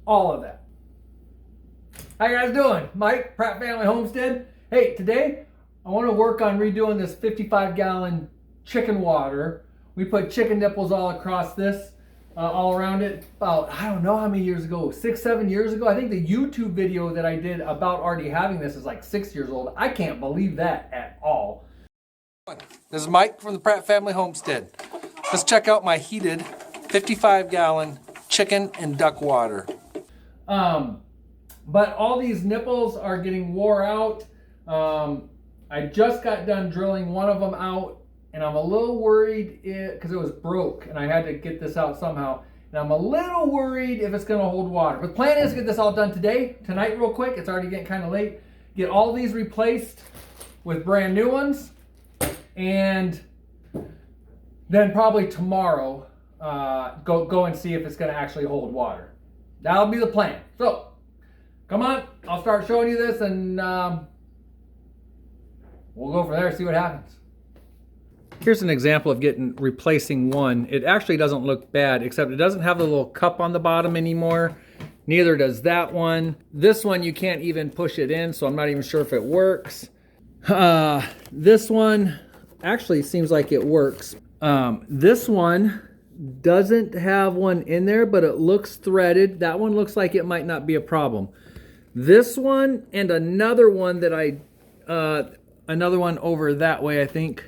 all of that. How you guys doing? Mike, Pratt Family Homestead. Hey, today I want to work on redoing this 55-gallon chicken water. We put chicken nipples all across this, all around it, about, I don't know how many years ago, 6, 7 years ago. I think the YouTube video that I did about already having this is like 6 years old. I can't believe that at all. This is Mike from the Pratt Family Homestead. Let's check out my heated 55-gallon chicken and duck water. But all these nipples are getting wore out. I just got done drilling one of them out, and I'm a little worried because it was broke and I had to get this out somehow. And I'm a little worried if it's going to hold water. But the plan is to get this all done tonight real quick. It's already getting kind of late. Get all these replaced with brand new ones. And then probably tomorrow, go and see if it's going to actually hold water. That'll be the plan. So, come on. I'll start showing you this and we'll go from there and see what happens. Here's an example of replacing one. It actually doesn't look bad, except it doesn't have the little cup on the bottom anymore. Neither does that one. This one, you can't even push it in, so I'm not even sure if it works. This one actually seems like it works. This one doesn't have one in there, but it looks threaded. That one looks like it might not be a problem. This one and another one that another one over that way, I think.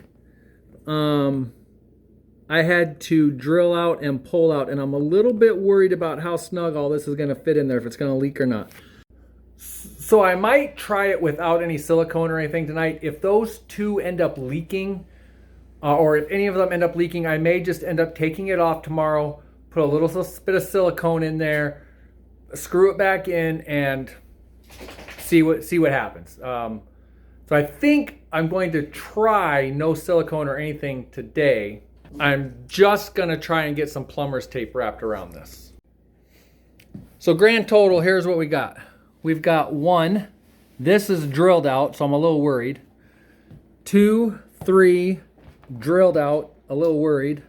I had to drill out and pull out, and I'm a little bit worried about how snug all this is going to fit in there, if it's going to leak or not. So I might try it without any silicone or anything tonight. If those two end up leaking, or if any of them end up leaking, I may just end up taking it off tomorrow, put a little bit of silicone in there, screw it back in, and see what happens. So I think I'm going to try no silicone or anything today. I'm just gonna try and get some plumber's tape wrapped around this. So grand total, here's what we got. We've got 1, this is drilled out, so I'm a little worried. 2, 3, drilled out, a little worried.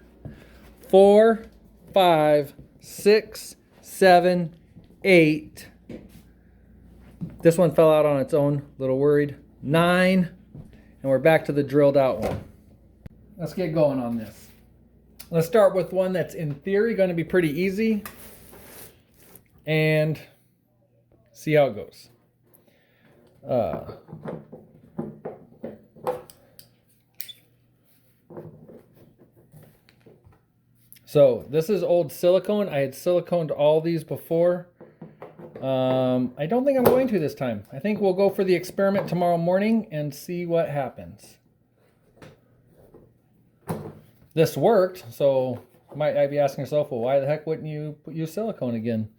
4, 5, 6, 7, 8. This one fell out on its own, a little worried. 9, and we're back to the drilled out one. Let's get going on this. Let's start with one that's in theory going to be pretty easy and see how it goes. So this is old silicone. I had siliconed all these before. I don't think I'm going to this time. I think we'll go for the experiment tomorrow morning and see what happens. This worked, so you might be asking yourself, well, why the heck wouldn't you use silicone again?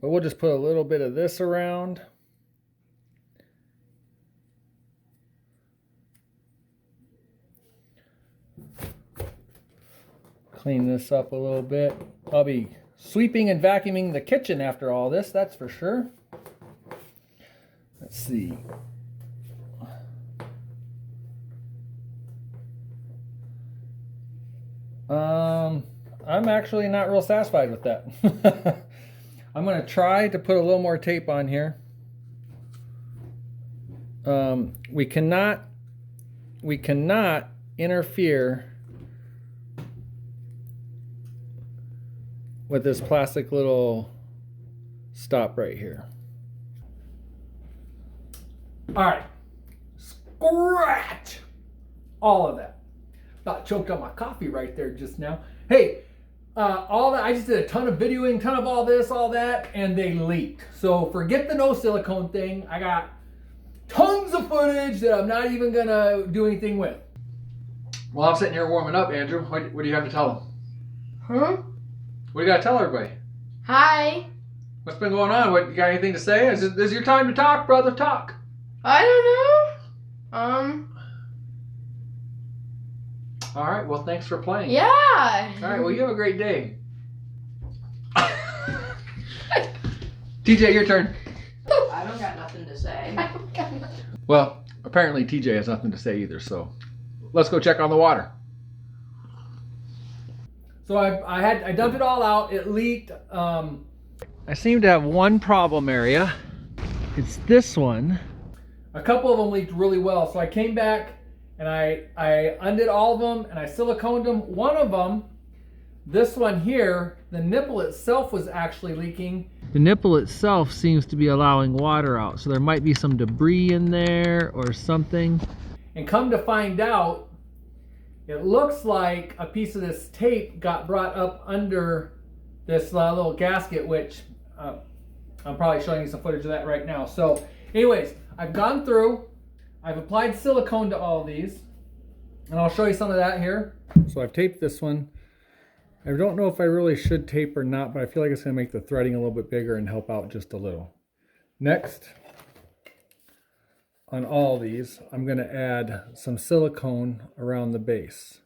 But we'll just put a little bit of this around. Clean this up a little bit. I'll be sweeping and vacuuming the kitchen after all this, that's for sure. Let's see. I'm actually not real satisfied with that. I'm going to try to put a little more tape on here. We cannot interfere with this plastic little stop right here. All right, scratch all of that. About choked on my coffee right there just now. Hey, all that, I just did a ton of videoing, ton of all this, all that, and they leaked. So forget the no silicone thing. I got tons of footage that I'm not even gonna do anything with. Well, I'm sitting here warming up, Andrew. What do you have to tell them? Huh? What do you gotta tell everybody? Hi. What's been going on? What, you got anything to say? This is your time to talk, brother. Talk. I don't know. All right. Well, thanks for playing. Yeah. All right. Well, you have a great day. TJ, your turn. I don't got nothing to say. Well, apparently TJ has nothing to say either, so let's go check on the water. So I dumped it all out. It leaked. I seem to have one problem area. It's this one. A couple of them leaked really well, so I came back and I undid all of them and I siliconed them. One of them, this one here, the nipple itself was actually leaking. The nipple itself seems to be allowing water out, so there might be some debris in there or something. And come to find out, it looks like a piece of this tape got brought up under this little gasket, which I'm probably showing you some footage of that right now. So anyways, I've gone through, I've applied silicone to all of these, and I'll show you some of that here. So I've taped this one. I don't know if I really should tape or not, but I feel like it's going to make the threading a little bit bigger and help out just a little. Next, on all these, I'm going to add some silicone around the base.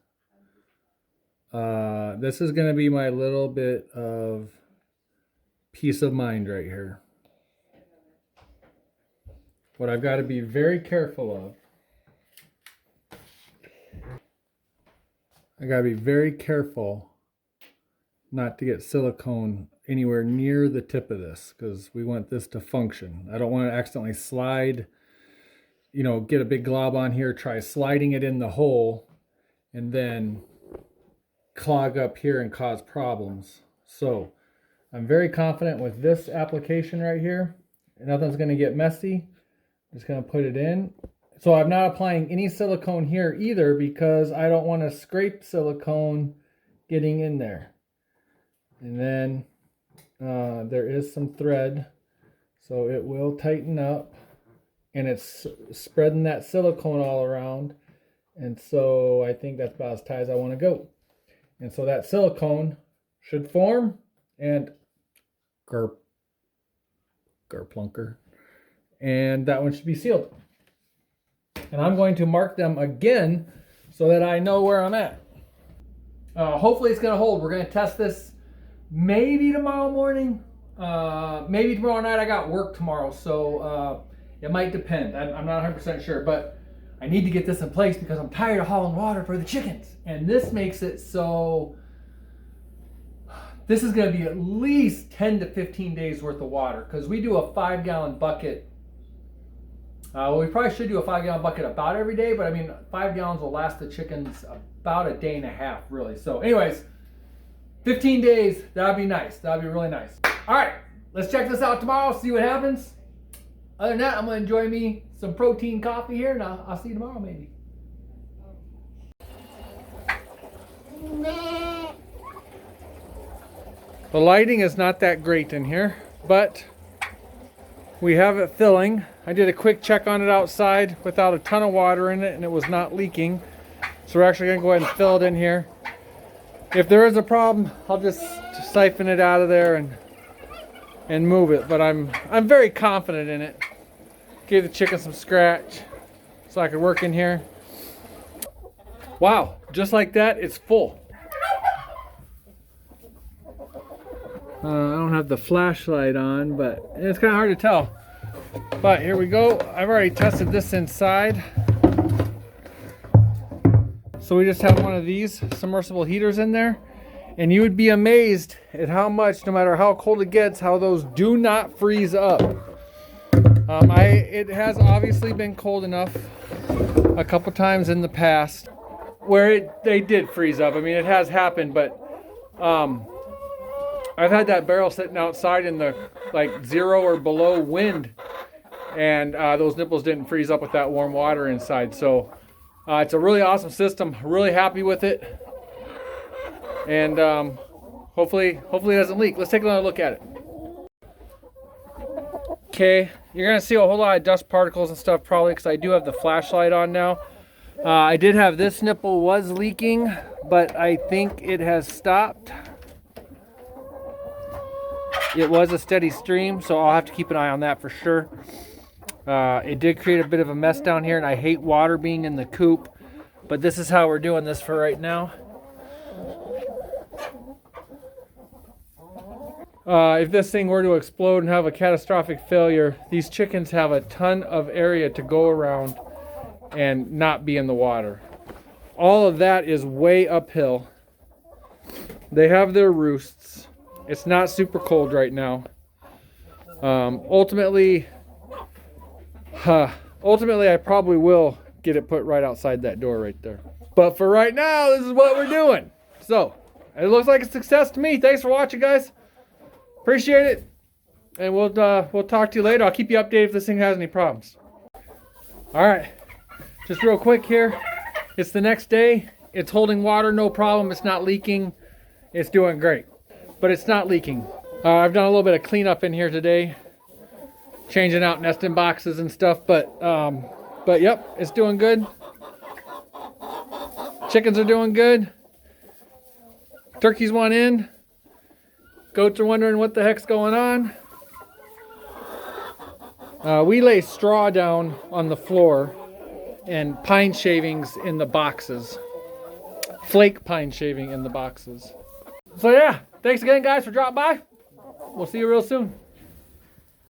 This is going to be my little bit of peace of mind right here. What I've got to be very careful of, I got to be very careful not to get silicone anywhere near the tip of this, because we want this to function. I don't want to accidentally slide, you know, get a big glob on here, try sliding it in the hole, and then clog up here and cause problems. So I'm very confident with this application right here. Nothing's going to get messy. I'm just going to put it in. So I'm not applying any silicone here either, because I don't want to scrape silicone getting in there. And then there is some thread, so it will tighten up, and it's spreading that silicone all around. And so I think that's about as tight as I want to go. And so that silicone should form and plunker, and that one should be sealed. And I'm going to mark them again so that I know where I'm at. Hopefully it's going to hold. We're going to test this maybe tomorrow morning, maybe tomorrow night. I got work tomorrow, so it might depend. I'm not 100% sure, but I need to get this in place because I'm tired of hauling water for the chickens. And this makes it so this is going to be at least 10 to 15 days worth of water, because we do a 5-gallon bucket. Well, we probably should do a 5-gallon bucket about every day, but I mean, 5 gallons will last the chickens about a day and a half, really. So anyways, 15 days, that'd be nice. That'd be really nice. All right, let's check this out tomorrow, see what happens. Other than that, I'm going to enjoy me some protein coffee here, and I'll see you tomorrow maybe. The lighting is not that great in here, but we have it filling. I did a quick check on it outside without a ton of water in it, and it was not leaking. So we're actually going to go ahead and fill it in here. If there is a problem, I'll just siphon it out of there and move it. But I'm very confident in it. Gave the chicken some scratch so I could work in here. Wow, just like that, it's full. I don't have the flashlight on, but it's kind of hard to tell. But here we go. I've already tested this inside. So we just have one of these submersible heaters in there, and you would be amazed at how much, no matter how cold it gets, how those do not freeze up. It has obviously been cold enough a couple times in the past where they did freeze up. I mean, it has happened, but I've had that barrel sitting outside in the like 0 or below wind, and those nipples didn't freeze up with that warm water inside. So it's a really awesome system. Really happy with it, and hopefully it doesn't leak. Let's take another look at it. Okay, you're gonna see a whole lot of dust particles and stuff probably because I do have the flashlight on now. I did have this nipple was leaking, but I think it has stopped. It was a steady stream, so I'll have to keep an eye on that for sure. It did create a bit of a mess down here, and I hate water being in the coop, but this is how we're doing this for right now. If this thing were to explode and have a catastrophic failure, these chickens have a ton of area to go around and not be in the water. All of that is way uphill. They have their roosts. It's not super cold right now. Ultimately, I probably will get it put right outside that door right there. But for right now, this is what we're doing. So, it looks like a success to me. Thanks for watching, guys. Appreciate it. And we'll talk to you later. I'll keep you updated if this thing has any problems. All right. Just real quick here. It's the next day. It's holding water, no problem. It's not leaking. It's doing great. But it's not leaking. I've done a little bit of cleanup in here today. Changing out nesting boxes and stuff. But yep, it's doing good. Chickens are doing good. Turkeys want in. Goats are wondering what the heck's going on. We lay straw down on the floor and pine shavings in the boxes. Flake pine shaving in the boxes. So yeah, thanks again guys for dropping by. We'll see you real soon.